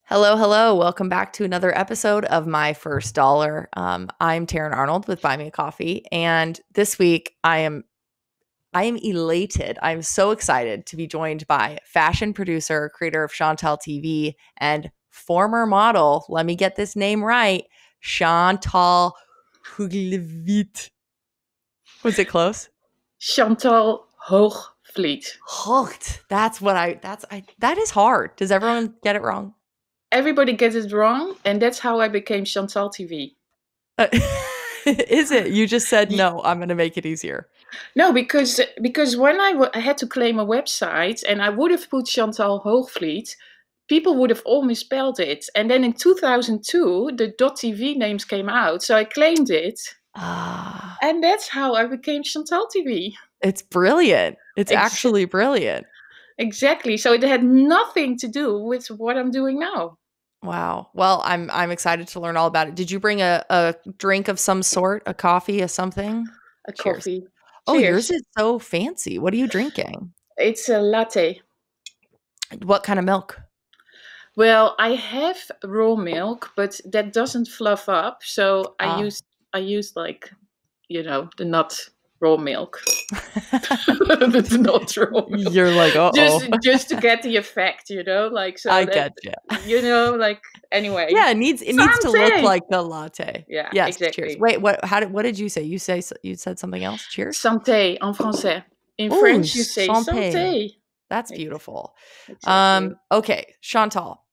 Hello, hello. Welcome back to another episode of My First Dollar. I'm Taryn Arnold with Buy Me a Coffee, and this week I am elated. I'm so excited to be joined by fashion producer, creator of Chantal TV, and former model. Let me get this name right, Chantal Huglevit. Was it close? Chantal Hoogvliet. Hooked. That is hard. Does everyone get it wrong? Everybody gets it wrong, and that's how I became Chantal TV. Uh, is it? You just said Ye- no. I'm going to make it easier. No, because when I had to claim a website, and I would have put Chantal Hoogvliet, people would have all misspelled it. And then in 2002, the .tv names came out, so I claimed it, Ah, and that's how I became Chantal TV. it's brilliant. It's Ex- actually brilliant. exactly. So it had nothing to do with what I'm doing now. Wow. Well, I'm excited to learn all about it. Did you bring a drink of some sort, a coffee, a something? A Cheers. coffee. Oh, yours Cheers. is so fancy. What are you drinking? It's a latte. What kind of milk? Well, I have raw milk, but that doesn't fluff up. So I Ah. use I use like the nut raw milk. That's not raw milk. You're like, Just uh-oh. just to get the effect, like so I that get you. like anyway. Yeah, it needs to look Santé. like the latte. Yeah, Yes, cheers. exactly. Wait, what did you say? You said something else? Cheers? Santé en français. In Oh, French you say santé. santé. That's Ex- beautiful. Exactly. Okay, Chantal,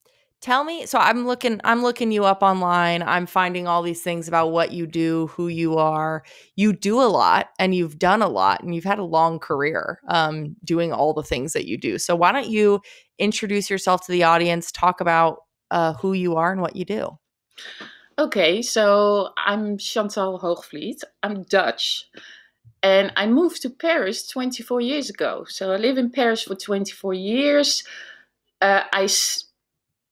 tell me. So I'm looking you up online. I'm finding all these things about what you do, who you are. You do a lot, and you've done a lot, and you've had a long career, doing all the things that you do. So why don't you introduce yourself to the audience? Talk about who you are and what you do. Okay, so I'm Chantal Hoogvliet. I'm Dutch. And I moved to Paris 24 years ago. So I live in Paris for 24 years. I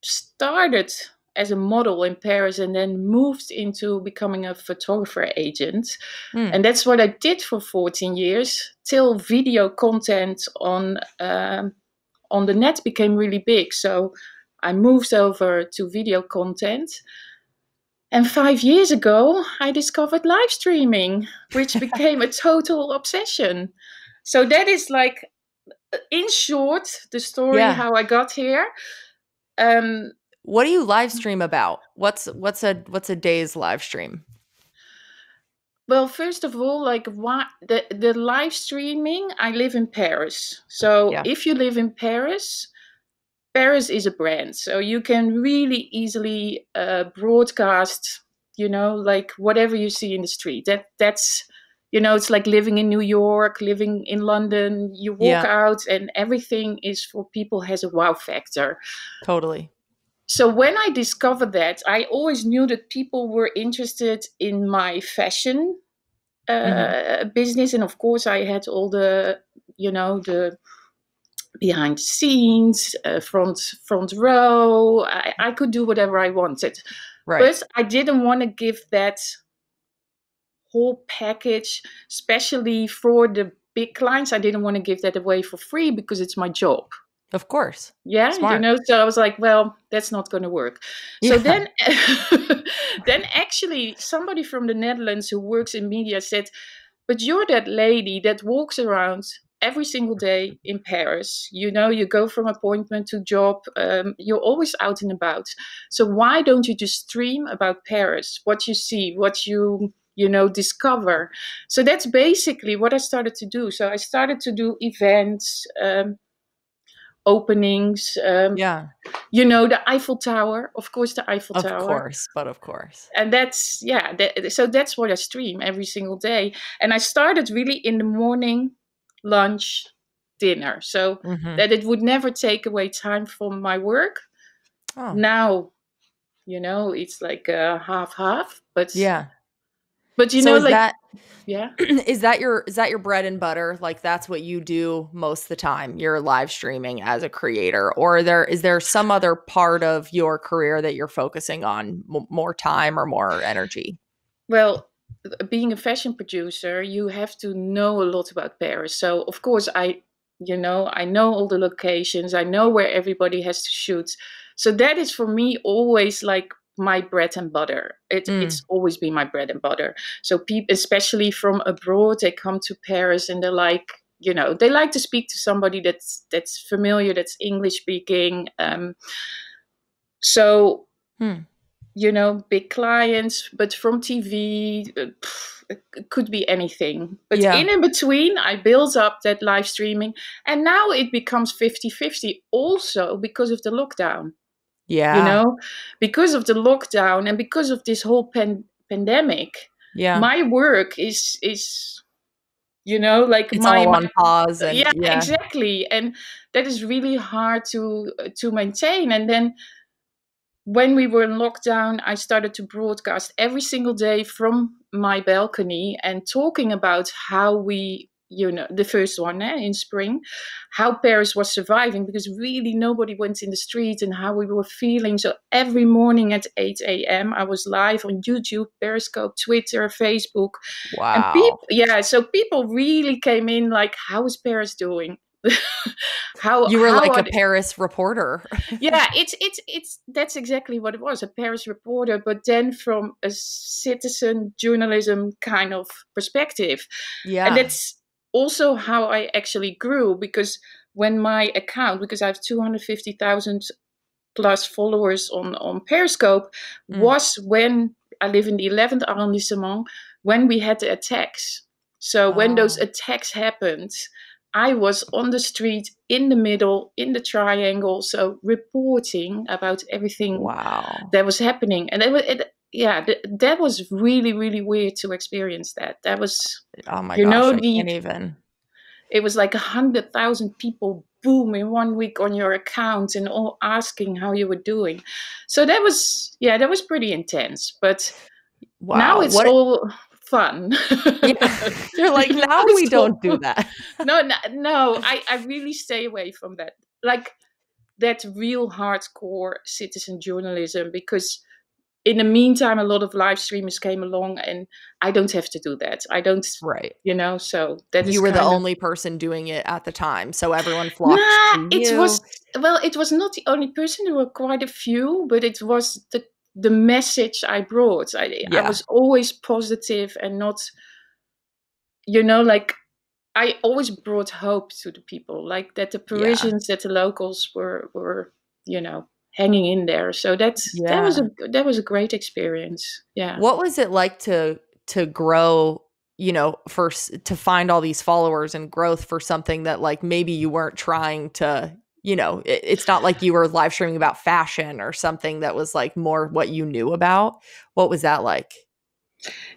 started as a model in Paris and then moved into becoming a photographer agent. Hmm. And that's what I did for 14 years till video content on the net became really big. So I moved over to video content. And 5 years ago, I discovered live streaming, which became a total obsession. So that is like, in short, the story Yeah. how I got here. Um, What do you live stream about? What's a day's live stream? well, first of all, like what the live streaming, I live in Paris. So Yeah. if you live in Paris, Paris is a brand. So you can really easily broadcast, like whatever you see in the street. That's it's like living in New York, living in London. You walk Yeah. out and everything is for people has a wow factor. Totally. So when I discovered that, I always knew that people were interested in my fashion Hmm. business, and of course I had all the behind the scenes, front row. I could do whatever I wanted, Right. but I didn't want to give that whole package, especially for the big clients. I didn't want to give that away for free because it's my job. Of course. Yeah, Smart. so I was like, well, that's not going to work. So Yeah. then, then actually, somebody from the Netherlands who works in media said, but you're that lady that walks around every single day in Paris. You go from appointment to job. You're always out and about. So why don't you just stream about Paris? What you see, what you discover. So that's basically what I started to do. So I started to do events. Openings, Yeah. the Eiffel Tower, of course, the Eiffel Of Tower. course, but of course. And that's, yeah, so that's what I stream every single day. And I started really in the morning, lunch, dinner, so Mhm. that it would never take away time from my work. Oh, Now, it's like half half, yeah. but So is like, that yeah. is that your bread and butter? Like that's what you do most of the time. You're live streaming as a creator, or is there some other part of your career that you're focusing on more time or more energy? Well, being a fashion producer, you have to know a lot about Paris. So of course, I know all the locations. I know where everybody has to shoot. So that is for me always like my bread and butter. Mm. It's always been my bread and butter. So people, especially from abroad, they come to Paris and they're like, they like to speak to somebody that's familiar, that's English speaking. So Hmm. big clients, but from TV, it could be anything. But Yeah. in between, I built up that live streaming, and now it becomes 50-50 also because of the lockdown, Yeah. because of the lockdown and because of this whole pandemic. Yeah. My work is like It's my all on pause and yeah, yeah. exactly. And that is really hard to maintain. And then when we were in lockdown, I started to broadcast every single day from my balcony and talking about how the first one in spring, how Paris was surviving, because really nobody went in the street, and how we were feeling. So every morning at 8 a.m., I was live on YouTube, Periscope, Twitter, Facebook. And Wow. so people really came in like, how is Paris doing? how You were how like are a Paris reporter. yeah, it's that's exactly what it was, a Paris reporter, but then from a citizen journalism kind of perspective. And Yeah. that's also how I actually grew, because when my account, because I have 250,000 plus followers on Periscope, Mm. was when I live in the 11th arrondissement, when we had the attacks. So when those Oh, attacks happened, I was on the street in the middle, in the triangle, so reporting about everything wow. that was happening. And that was really, really weird to experience that. That was, Oh my gosh, I the can't even. it was like 100,000 people, boom, in 1 week on your account, and all asking how you were doing. So that was pretty intense. But now Wow. it's What all fun. yeah. You're like, Now now we it's don't all, do that. no, no, no. I really stay away from that. Like that real hardcore citizen journalism, because in the meantime, a lot of live streamers came along, and I don't have to do that. I don't, Right. so that is You were the kind of. only person doing it at the time, so everyone flocked Nah, to you. it was not the only person. There were quite a few, but it was the message I brought. I Yeah. was always positive and not, like I always brought hope to the people, like that the Yeah. Parisians, that the locals were hanging in there. So Yeah. that was a great experience. Yeah. What was it like to grow, first to find all these followers and growth for something that like maybe you weren't trying to, it's not like you were live streaming about fashion or something that was like more what you knew about. What was that like?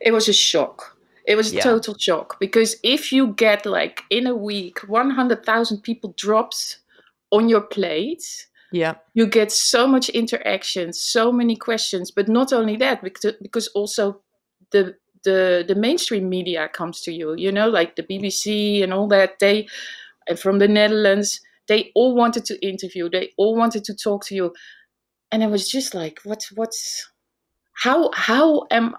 It was a shock. It was a Yeah. total shock, because if you get like in a week 100,000 people dropped on your plate, Yeah. you get so much interaction, so many questions. But not only that, because also the the mainstream media comes to you, like the BBC and all that. And from the Netherlands, they all wanted to interview, they all wanted to talk to you. And I was just like, what's how am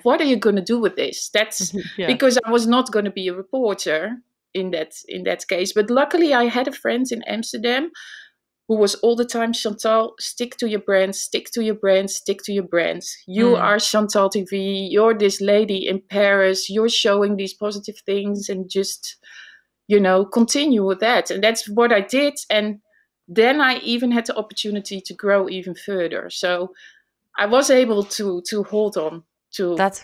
what are you going to do with this? That's Yeah. because I was not going to be a reporter in that case. But luckily I had a friend in Amsterdam who was all the time, Chantal, stick to your brand, stick to your brand, stick to your brands. You Mm. are Chantal TV, you're this lady in Paris, you're showing these positive things, and just continue with that. And that's what I did. And then I even had the opportunity to grow even further. So I was able to hold on to That's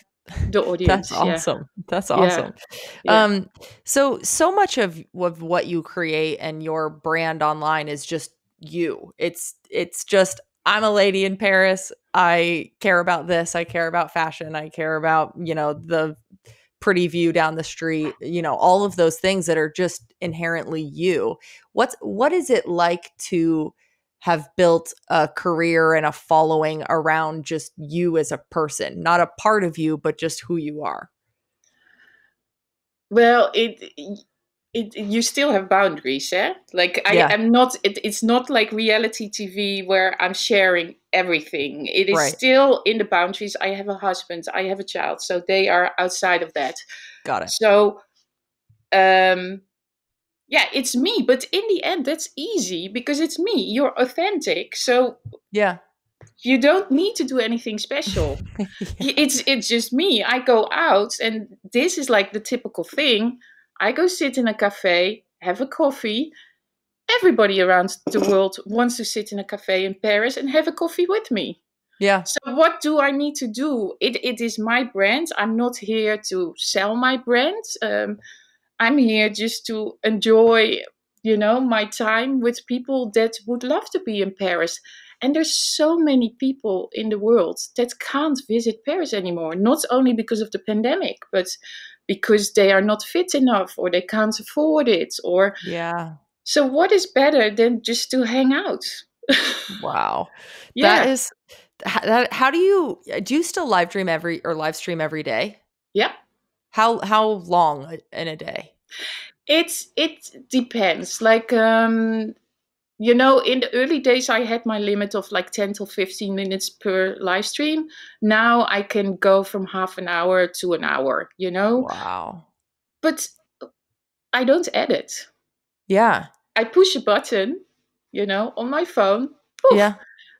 the that's audience. Yeah, awesome. That's yeah, awesome. yeah. So much of what you create and your brand online is just you. It's just I'm a lady in Paris. I care about this. I care about fashion. I care about, the pretty view down the street, all of those things that are just inherently you. What is it like to have built a career and a following around just you as a person, not a part of you, but just who you are? Well, you still have boundaries, eh? Like I Yeah, am not. It's not like reality TV where I'm sharing everything. It is right. still in the boundaries. I have a husband. I have a child, so they are outside of that. Got it. So, um, yeah, it's me. But in the end, that's easy because it's me. You're authentic. So Yeah. you don't need to do anything special. Yeah. It's just me. I go out, and this is like the typical thing. I go sit in a cafe, have a coffee. Everybody around the world wants to sit in a cafe in Paris and have a coffee with me. Yeah. So what do I need to do? It is my brand. I'm not here to sell my brand. I'm here just to enjoy, my time with people that would love to be in Paris. And there's so many people in the world that can't visit Paris anymore, not only because of the pandemic, but because they are not fit enough or they can't afford it. Or Yeah. so what is better than just to hang out? Wow. That Yeah. is how do you still live stream every day? Yeah. How long in a day? It depends. Like in the early days, I had my limit of like 10 to 15 minutes per live stream. Now I can go from half an hour to an hour. Wow. But I don't edit. Yeah. I push a button, on my phone. Poof, Yeah.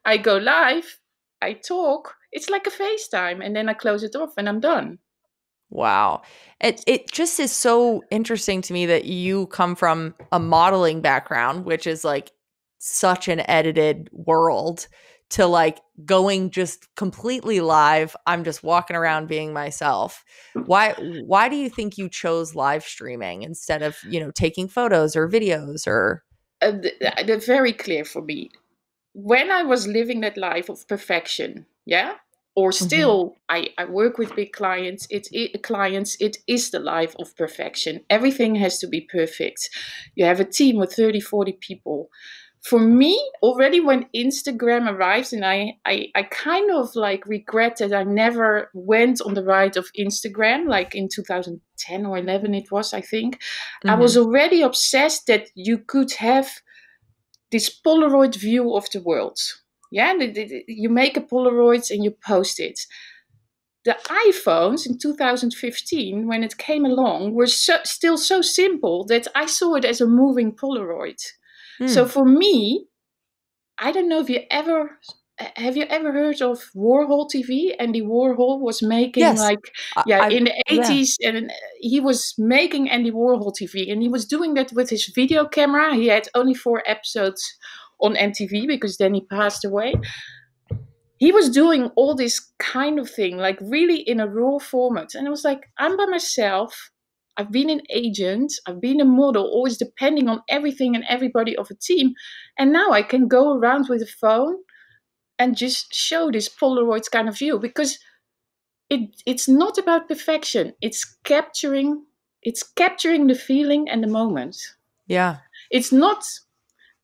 I go live. I talk. It's like a FaceTime. And then I close it off and I'm done. Wow. It just is so interesting to me that you come from a modeling background, which is like such an edited world, to like going just completely live. I'm just walking around being myself. Why do you think you chose live streaming instead of, taking photos or videos or They're very clear for me. When I was living that life of perfection, yeah, or Mhm. still, I work with big clients. It is the life of perfection. Everything has to be perfect. You have a team with 30, 40 people. For me, already when Instagram arrives, and I kind of like regret that I never went on the ride of Instagram, like in 2010 or 11 it was, I think. I was Mhm. already obsessed that you could have this Polaroid view of the world. Yeah, you make a Polaroid and you post it. The iPhones in 2015, when it came along, were still so simple that I saw it as a moving Polaroid. So Mm. for me, I don't know if you ever have you ever heard of Warhol TV? Andy Warhol was making Yes. like I've in the yeah. 80s, and he was making Andy Warhol TV, and he was doing that with his video camera. He had only 4 episodes on MTV because then he passed away. He was doing all this kind of thing, like really in a raw format. And I was like, I'm by myself. I've been an agent. I've been a model, always depending on everything and everybody of a team. And now I can go around with a phone and just show this Polaroid kind of view because it's not about perfection. It's capturing the feeling and the moment. Yeah. It's not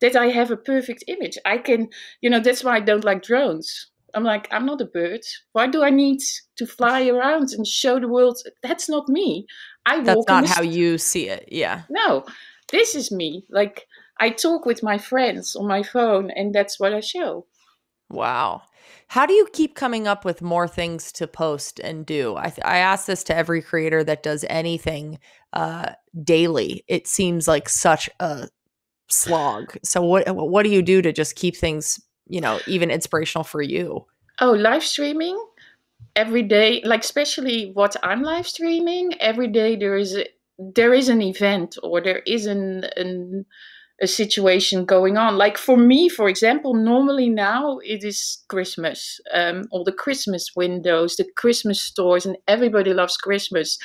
that I have a perfect image. I can, that's why I don't like drones. I'm like, I'm not a bird. Why do I need to fly around and show the world? That's not me. I That's walk in not the how you see it. Yeah. no. This is me. Like I talk with my friends on my phone, and that's what I show. Wow. How do you keep coming up with more things to post and do? I ask this to every creator that does anything uh, daily. It seems like such a slog. So what do you do to just keep things, even inspirational for you? Oh, live streaming every day, like especially what I'm live streaming every day. There is an event, or there is a situation going on. Like for me, for example, normally now it is Christmas. All the Christmas windows, the Christmas stores, and everybody loves Christmas.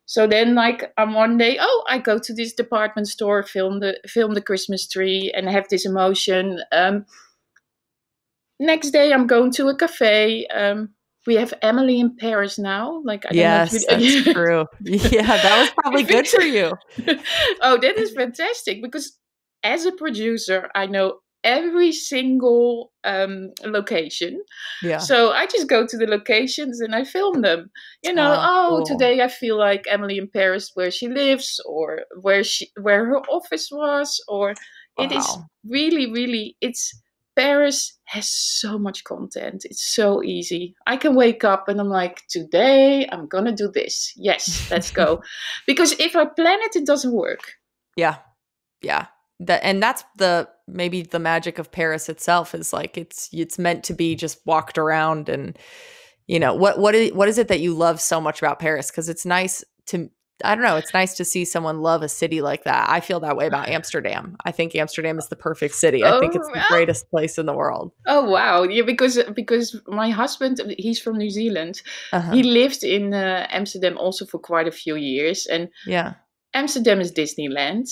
So then, like on one day, oh, I go to this department store, film the Christmas tree, and have this emotion. Next day, I'm going to a cafe. We have Emily in Paris now. Like I don't know if Yes, that's you. true. Yeah, that was probably If good for it's you. oh, that is fantastic because as a producer, I know every single location. Yeah. So I just go to the locations and I film them. Oh, Oh, cool. today I feel like Emily in Paris, where she lives, or where her office was, or it is Wow. really, really, it's Paris has so much content. It's so easy. I can wake up and I'm like, today I'm gonna do this. Yes, let's go. Because if I plan it, it doesn't work. Yeah. Yeah. That's maybe the magic of Paris itself is like it's meant to be just walked around. And what is it that you love so much about Paris? Because it's nice to I don't know, it's nice to see someone love a city like that. I feel that way about Amsterdam. I think Amsterdam is the perfect city. I think it's Oh, the greatest place in the world. oh wow. Yeah, because my husband, he's from New Zealand. He Uh-huh. lived in Amsterdam also for quite a few years, and Yeah. Amsterdam is Disneyland.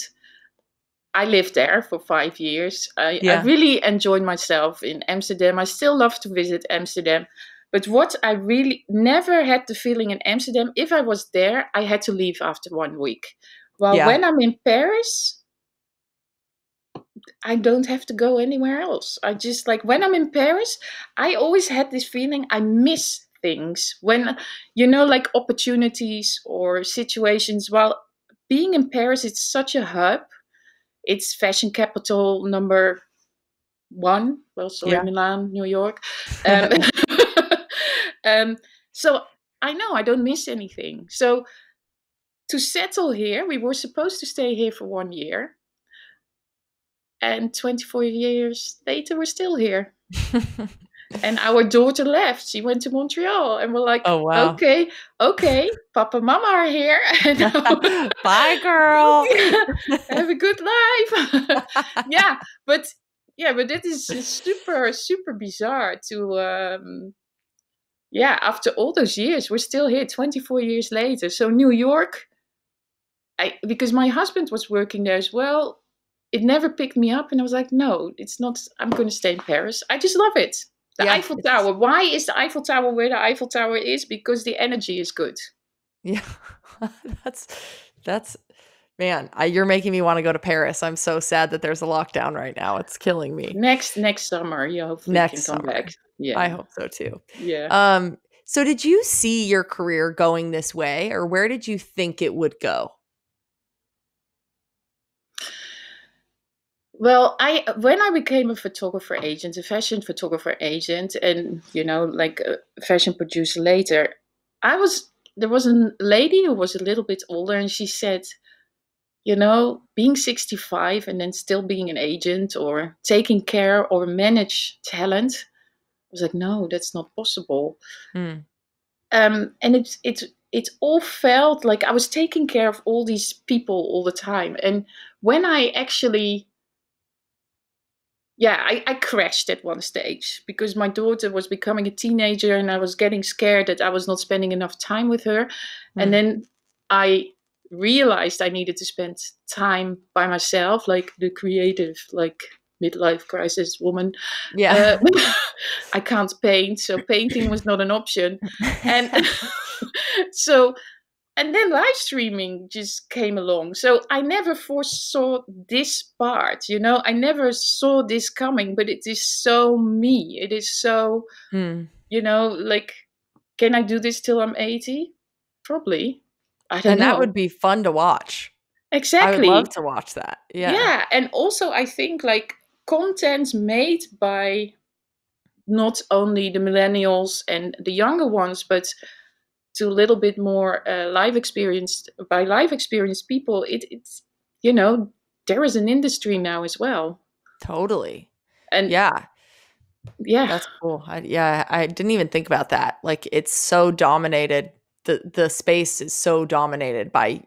I lived there for 5 years. I Yeah. really enjoyed myself in Amsterdam. I still love to visit Amsterdam. But what I really never had the feeling in Amsterdam, if I was there, I had to leave after 1 week. While Yeah. when I'm in Paris, I don't have to go anywhere else. I just like when I'm in Paris, I always had this feeling I miss things when, like opportunities or situations. While being in Paris, it's such a hub. It's fashion capital number one. Well, sorry, Yeah. Milan, New York. Um, um, so I know I don't miss anything. So to settle here, we were supposed to stay here for 1 year. And 24 years later, we're still here. And our daughter left. She went to Montreal. And we're like, Oh, wow. okay, Papa, Mama are here. And Bye, girl. have a good life. yeah, but but that is super, super bizarre to, after all those years, we're still here 24 years later. So New York, because my husband was working there as well, it never picked me up. And I was like, no, it's not, I'm going to stay in Paris. I just love it. The Yeah. Eiffel Tower. Why is the Eiffel Tower where the Eiffel Tower is? Because the energy is good. Yeah. That's man, you're making me want to go to Paris. I'm so sad that there's a lockdown right now. It's killing me. Next summer, you hopefully Next can come back. summer. I Yeah. hope so too. Yeah. So did you see your career going this way, or where did you think it would go? Well, when I became a photographer agent, a fashion photographer agent, and like a fashion producer later, there was a lady who was a little bit older, and she said, being 65 and then still being an agent or taking care or manage talent, I was like, no, that's not possible. Hmm. And it all felt like I was taking care of all these people all the time, and when I actually I crashed at one stage because my daughter was becoming a teenager and I was getting scared that I was not spending enough time with her. And Hmm. then I realized I needed to spend time by myself, like the creative, like midlife crisis woman. Uh, Yeah. I can't paint, so painting was not an option. And so and then live streaming just came along. So I never foresaw this part, I never saw this coming, but it is so me. It is so, Hmm. like, can I do this till I'm 80? Probably. I don't And that know. would be fun to watch. I would love Exactly. to watch that. Yeah. Yeah. And also, I think like content made by not only the millennials and the younger ones, but to a little bit more live experienced people, it's there is an industry now as well. Totally. And Yeah. yeah. That's cool. I didn't even think about that. Like it's so dominated. The space is so dominated by,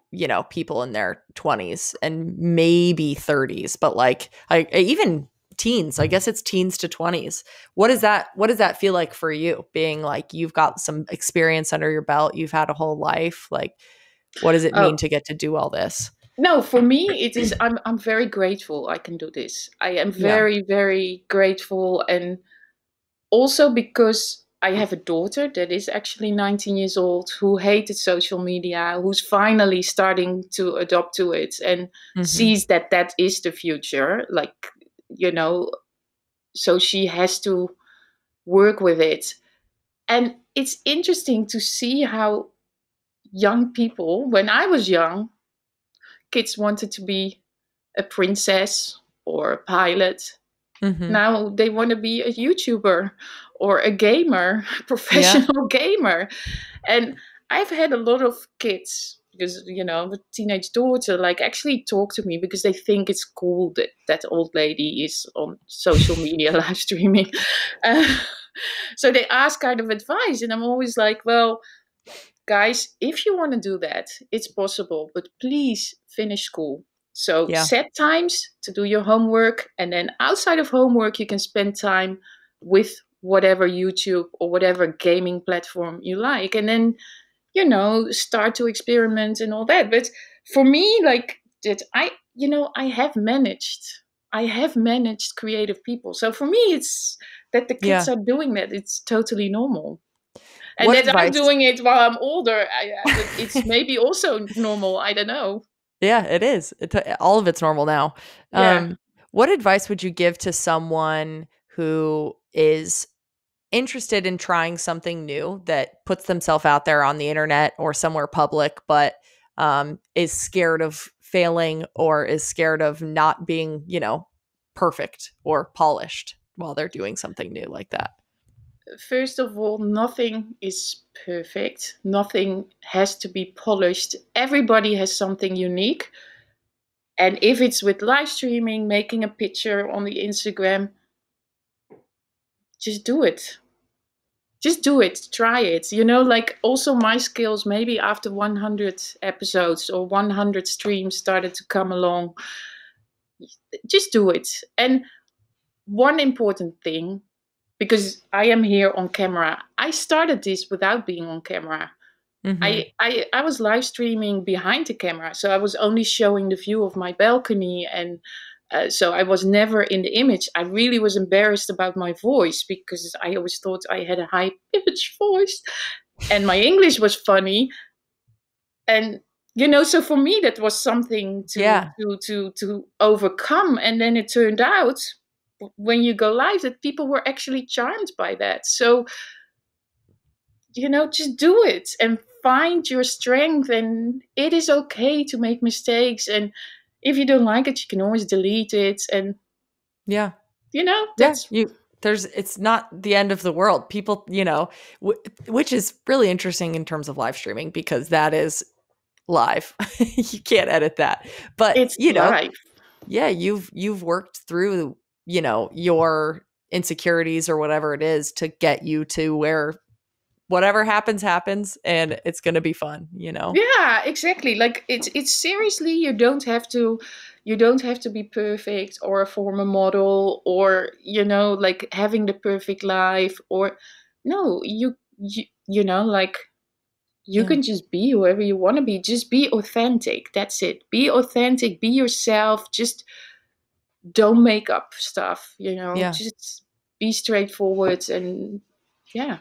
people in their 20s and maybe 30s, but like even teens. I guess it's teens to 20s. What does that feel like for you being like you've got some experience under your belt, you've had a whole life? Like what does it mean Oh to get to do all this? no, for me it is, I'm very grateful I can do this. I am Yeah. very, very grateful, and also because I have a daughter that is actually 19 years old who hated social media, who's finally starting to adopt to it and Mhm. sees that that is the future. Like, you know, so she has to work with it. And it's interesting to see how young people, when I was young, kids wanted to be a princess or a pilot. Mhm. Now they want to be a YouTuber or a gamer, Yeah. professional gamer. And I've had a lot of kids, because I have a teenage daughter, like actually talk to me because they think it's cool that that old lady is on social media live streaming. Uh, so they ask kind of advice, and I'm always like, well, guys, if you want to do that, it's possible, but please finish school. So Yeah. set times to do your homework, and then outside of homework, you can spend time with whatever YouTube or whatever gaming platform you like, and then start to experiment and all that. But for me, like that, I have managed creative people. So for me, it's that the kids Yeah. are doing that. It's totally normal. And What that I'm advice? doing it while I'm older, but it's maybe also normal. I don't know. Yeah, it is. All of it's normal now. Yeah. What advice would you give to someone who is interested in trying something new that puts themselves out there on the internet or somewhere public, but is scared of failing or is scared of not being, perfect or polished while they're doing something new like that? First of all, nothing is perfect. Nothing has to be polished. Everybody has something unique. And if it's with live streaming, making a picture on the Instagram, just do it. Just do it. Try it. Like also my skills, maybe after 100 episodes or 100 streams started to come along. Just do it. And one important thing, because I am here on camera, I started this without being on camera. Mhm. I was live streaming behind the camera, so I was only showing the view of my balcony, and so I was never in the image. I really was embarrassed about my voice because I always thought I had a high pitched voice, and my English was funny, and so for me that was something to Yeah. overcome. And then it turned out when you go live that people were actually charmed by that. So just do it and find your strength. And it is okay to make mistakes. And if you don't like it, you can always delete it. And, Yeah. Yeah, that's it's not the end of the world. People, which is really interesting in terms of live streaming because that is live. You can't edit that. But, it's life. yeah, you've worked through, your insecurities or whatever it is to get you to where whatever happens and it's going to be fun. Yeah, exactly. Like it's seriously, you don't have to be perfect or form a model or like having the perfect life. Or no, like you Yeah. can just be whoever you want to be. Just be authentic. That's it. Be authentic, be yourself. Just don't make up stuff, Yeah. just be straightforward. And yeah.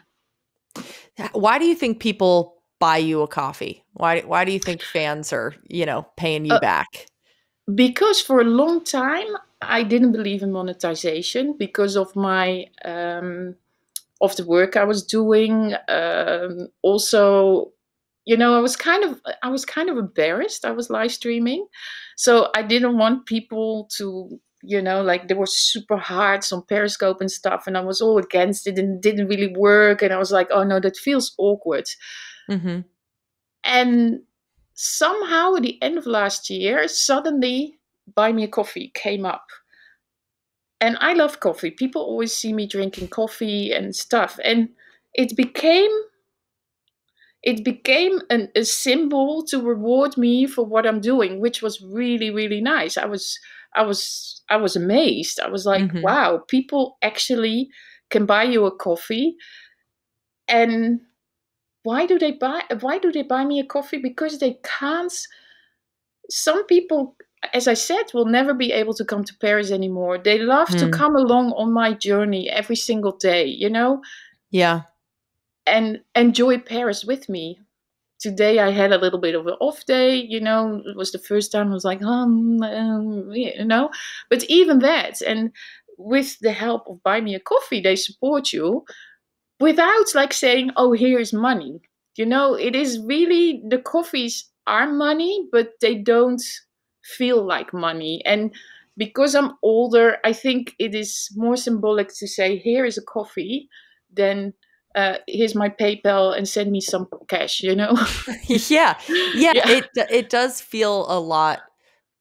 Why do you think people buy you a coffee? Why do you think fans are, paying you back? Because for a long time I didn't believe in monetization because of my of the work I was doing. Also, I was kind of embarrassed. I was live streaming, so I didn't want people to like they were super hard on Periscope and stuff, and I was all against it, and it didn't really work. And I was like, oh no, that feels awkward. Mhm. And somehow at the end of last year, suddenly Buy Me a Coffee came up. And I love coffee. People always see me drinking coffee and stuff. And it became a symbol to reward me for what I'm doing, which was really, really nice. I was amazed. I was like, Mhm. wow, people actually can buy you a coffee. And why do they buy me a coffee? Because they can't. Some people, as I said, will never be able to come to Paris anymore. They love to Mm. come along on my journey every single day, Yeah. and enjoy Paris with me. Today I had a little bit of an off day, it was the first time I was like, but even that, and with the help of Buy Me a Coffee, they support you without like saying, oh, here's money. It is really, the coffees are money, but they don't feel like money. And because I'm older, I think it is more symbolic to say, here is a coffee than here's my PayPal and send me some cash, you know? Yeah. Yeah, Yeah. it does feel a lot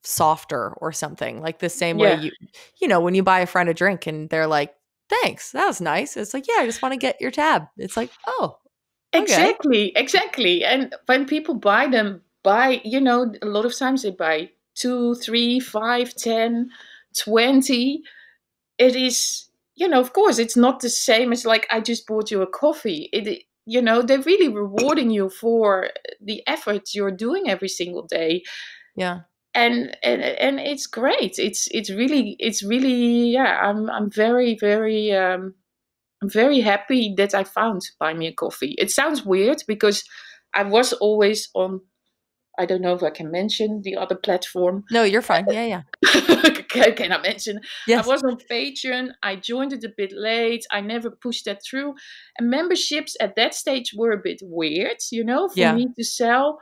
softer or something. Like the same way Yeah. you know, when you buy a friend a drink and they're like, "Thanks, that was nice." It's like, "Yeah, I just want to get your tab." It's like, "Oh, okay." Exactly, exactly. And when people buy them, buy, you know, a lot of times they buy 2, 3, 5, 10, 20. It is, you know, of course, it's not the same as like, I just bought you a coffee. You know, they're really rewarding you for the efforts you're doing every single day. Yeah. And it's great. It's really, yeah, I'm I'm very happy that I found Buy Me a Coffee. It sounds weird because I was always on, I don't know if I can mention the other platform. No, you're fine. Yeah, yeah. Can I mention? I Yes. was on Patreon. I joined it a bit late. I never pushed that through. And memberships at that stage were a bit weird, you know, for Yeah. me to sell.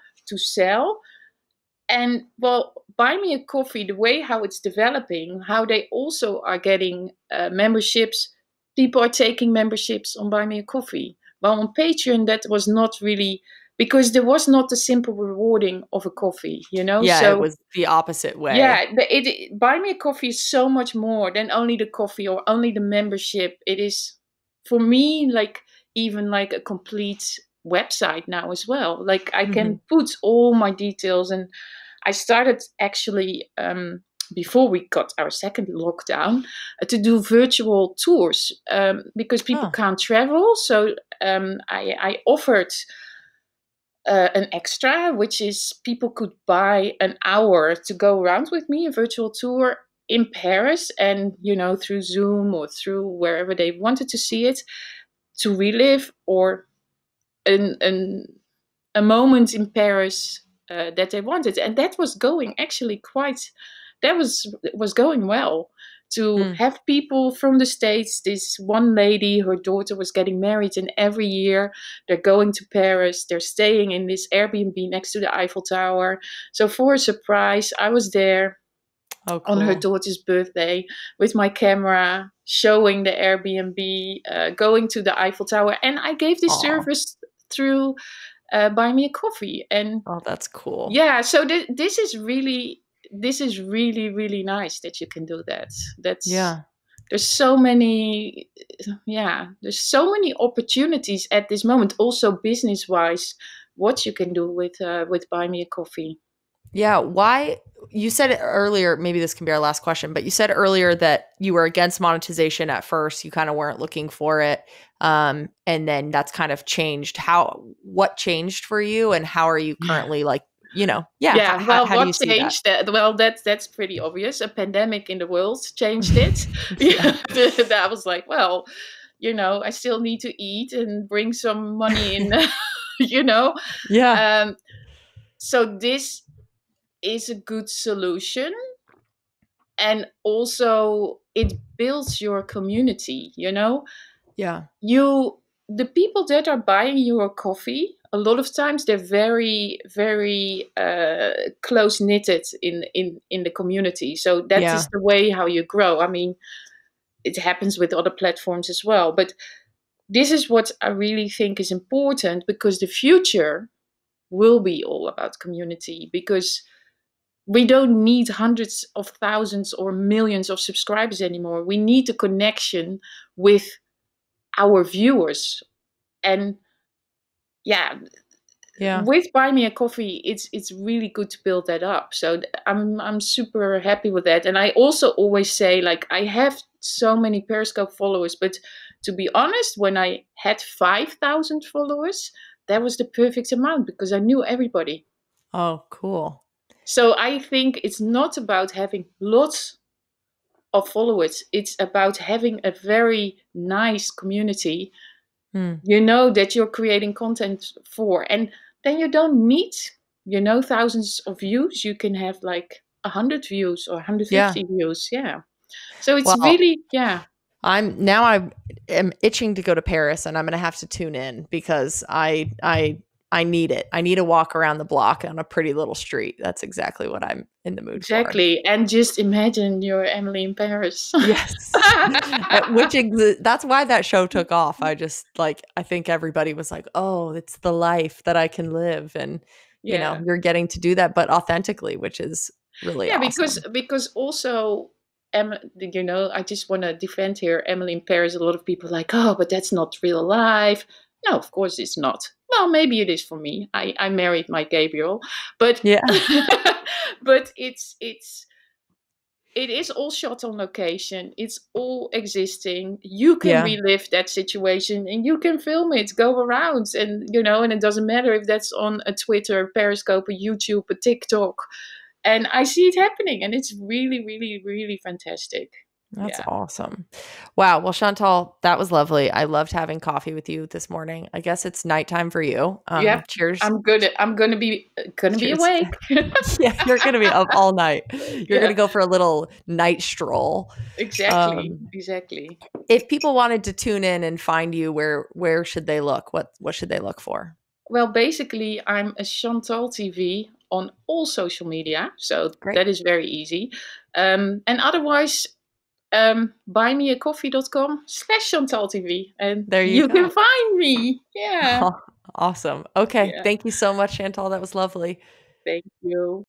And well, Buy Me a Coffee, the way how it's developing, how they also are getting memberships, people are taking memberships on Buy Me a Coffee. Well, on Patreon, that was not really, because there was not the simple rewarding of a coffee, you know? Yeah, it So was the opposite way. yeah, Buy Me a Coffee is so much more than only the coffee or only the membership. It is, for me, like even like a complete website now as well. Like I Mhm. can put all my details, and I started actually before we got our second lockdown to do virtual tours because people Oh, can't travel. So I offered an extra, which is people could buy an hour to go around with me, a virtual tour in Paris, and you know, through Zoom or through wherever they wanted to see it, to relive or an a moment in Paris that they wanted, and that was going actually quite. That was going well to mm. have people from the States. This one lady, her daughter was getting married, and every year they're going to Paris. They're staying in this Airbnb next to the Eiffel Tower. So for a surprise, I was there Oh, on her cool. daughter's birthday with my camera, showing the Airbnb, going to the Eiffel Tower, and I gave this Aw. service through Buy Me a Coffee. And Oh, that's cool. yeah, so this is really really nice that you can do that. That's Yeah. there's so many, yeah, there's so many opportunities at this moment, also business wise, what you can do with Buy Me a Coffee. Yeah, why you said it earlier, maybe this can be our last question, but you said earlier that you were against monetization at first, you kind of weren't looking for it. And then that's kind of changed. What changed for you and how are you Yeah. currently like, you know, yeah, Yeah, well, how do you what see that? changed? Well, that's pretty obvious. A pandemic in the world changed it. Yeah. Yeah, that was like, well, you know, I still need to eat and bring some money in, you know. Yeah. Um, so this is a good solution, and also it builds your community. You know, Yeah. you the people that are buying your coffee, a lot of times they're very very close knitted in the community, so that is Yeah. the way how you grow. I mean, it happens with other platforms as well, but this is what I really think is important, because the future will be all about community, because we don't need hundreds of thousands or millions of subscribers anymore. We need a connection with our viewers. And yeah, Yeah. with Buy Me a Coffee, it's really good to build that up. So I'm super happy with that. And I also always say, like, I have so many Periscope followers, but to be honest, when I had 5,000 followers, that was the perfect amount because I knew everybody. Oh, cool. So I think it's not about having lots of followers. It's about having a very nice community, Hmm. you know, that you're creating content for. And then you don't need, you know, thousands of views. You can have like 100 views or Yeah. 150 views. Yeah. So it's Well, really, yeah. I am itching to go to Paris and I'm going to have to tune in because I I need it. I need to walk around the block on a pretty little street. That's exactly what I'm in the mood for. Exactly. And just imagine you're Emily in Paris. Yes. That's why that show took off. I think everybody was like, "Oh, it's the life that I can live." And, Yeah. you're getting to do that, but authentically, which is really Yeah, because awesome. also I just want to defend here Emily in Paris. A lot of people are like, oh, but that's not real life. No, of course it's not. Well, maybe it is for me. I married my Gabriel, but Yeah. but it is all shot on location. It's all existing. You can Yeah. relive that situation and you can film it, go around, and and it doesn't matter if that's on a Twitter, Periscope, a YouTube, a TikTok. And I see it happening, and it's really, really, really fantastic. That's Yeah. awesome. Wow. Well, Chantal, that was lovely. I loved having coffee with you this morning. I guess it's nighttime for you. Yep. Cheers. I'm gonna be Cheers. awake. Yeah, you're gonna be up all night. You're Yeah. gonna go for a little night stroll. Exactly. Um, Exactly. if people wanted to tune in and find you, where should they look? What should they look for? Well, basically, I'm a Chantal TV on all social media, so Great. that is very easy. And otherwise, buymeacoffee.com/Chantal TV, and There you you can go. find me. Yeah. Awesome. Okay. Yeah. Thank you so much, Chantal. That was lovely. Thank you.